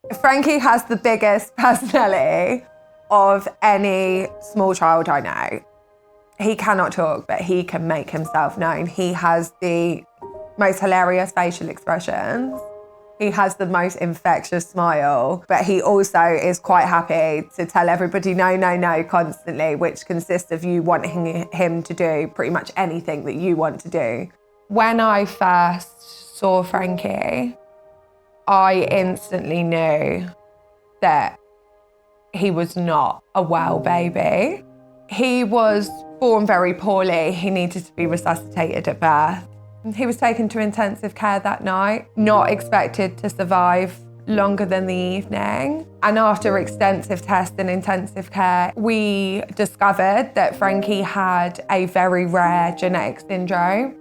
Frankè has the biggest personality of any small child I know. He cannot talk, but he can make himself known. He has the most hilarious facial expressions. He has the most infectious smile, but he also is quite happy to tell everybody no, no, no constantly, which consists of you wanting him to do pretty much anything that you want to do. When I first saw Frankè, I instantly knew that he was not a well baby. He was born very poorly. He needed to be resuscitated at birth. He was taken to intensive care that night, not expected to survive longer than the evening. And after extensive tests in intensive care, we discovered that Frankè had a very rare genetic syndrome.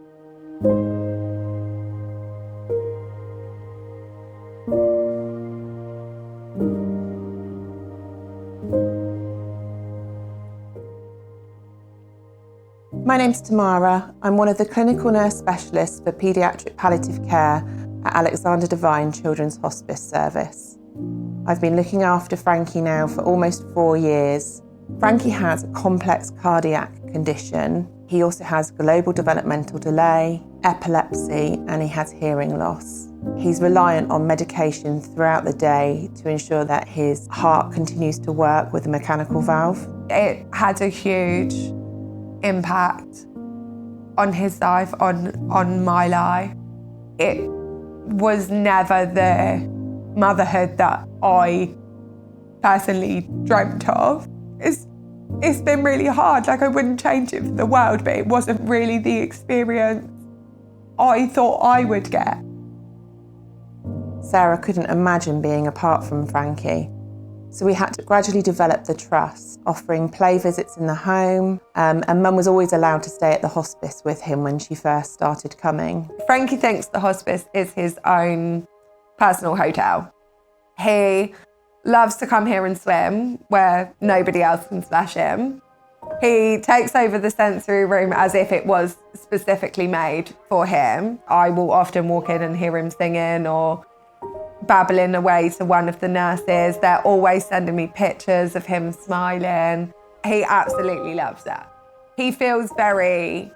My name's Tamara. I'm one of the clinical nurse specialists for paediatric palliative care at Alexander Devine Children's Hospice Service. I've been looking after Frankè now for almost 4 years. Frankè has a complex cardiac condition. He also has global developmental delay, epilepsy, and he has hearing loss. He's reliant on medication throughout the day to ensure that his heart continues to work with a mechanical valve. It had a huge impact on his life, on my life. It was never the motherhood that I personally dreamt of. It's been really hard, like I wouldn't change it for the world, but it wasn't really the experience I thought I would get. Sarah couldn't imagine being apart from Frankè, so we had to gradually develop the trust, offering play visits in the home, and Mum was always allowed to stay at the hospice with him when she first started coming. Frankè thinks the hospice is his own personal hotel. He loves to come here and swim where nobody else can splash him. He takes over the sensory room as if it was specifically made for him. I will often walk in and hear him singing or babbling away to one of the nurses. They're always sending me pictures of him smiling. He absolutely loves that. He feels very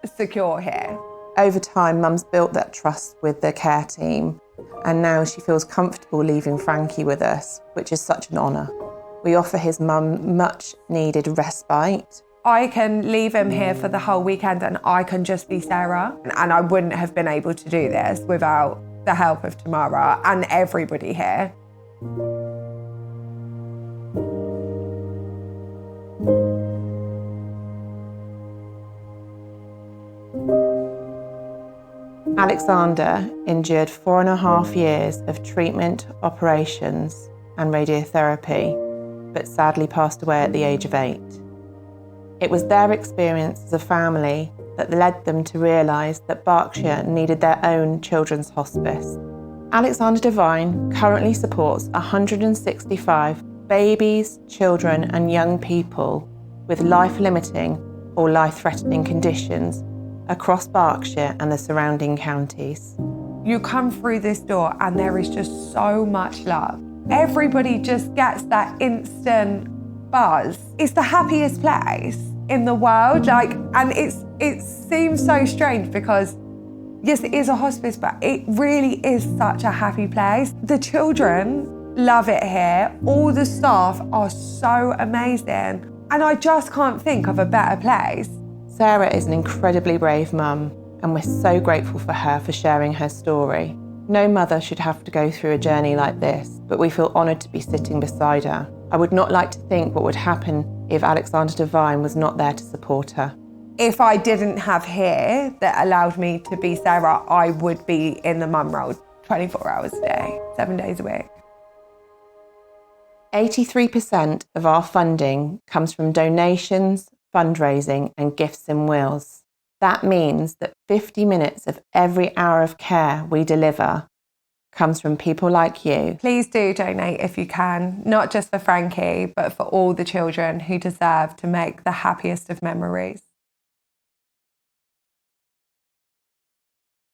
secure here. Over time, Mum's built that trust with the care team, and now she feels comfortable leaving Frankè with us, which is such an honour. We offer his mum much needed respite. I can leave him here for the whole weekend and I can just be Sarah. And I wouldn't have been able to do this without the help of Tamara and everybody here. Alexander endured 4.5 years of treatment, operations and radiotherapy, but sadly passed away at the age of 8. It was their experience as a family that led them to realise that Berkshire needed their own children's hospice. Alexander Devine currently supports 165 babies, children and young people with life-limiting or life-threatening conditions across Berkshire and the surrounding counties. You come through this door and there is just so much love. Everybody just gets that instant buzz. It's the happiest place in the world, and it seems so strange because yes, it is a hospice, but it really is such a happy place. The children love it here. All the staff are so amazing, and I just can't think of a better place. Sarah is an incredibly brave mum, and we're so grateful for her for sharing her story. No mother should have to go through a journey like this, but we feel honoured to be sitting beside her. I would not like to think what would happen if Alexander Devine was not there to support her. If I didn't have here that allowed me to be Sarah, I would be in the mum role 24 hours a day, 7 days a week. 83% of our funding comes from donations, fundraising and gifts in wills. That means that 50 minutes of every hour of care we deliver comes from people like you. Please do donate if you can, not just for Frankè, but for all the children who deserve to make the happiest of memories.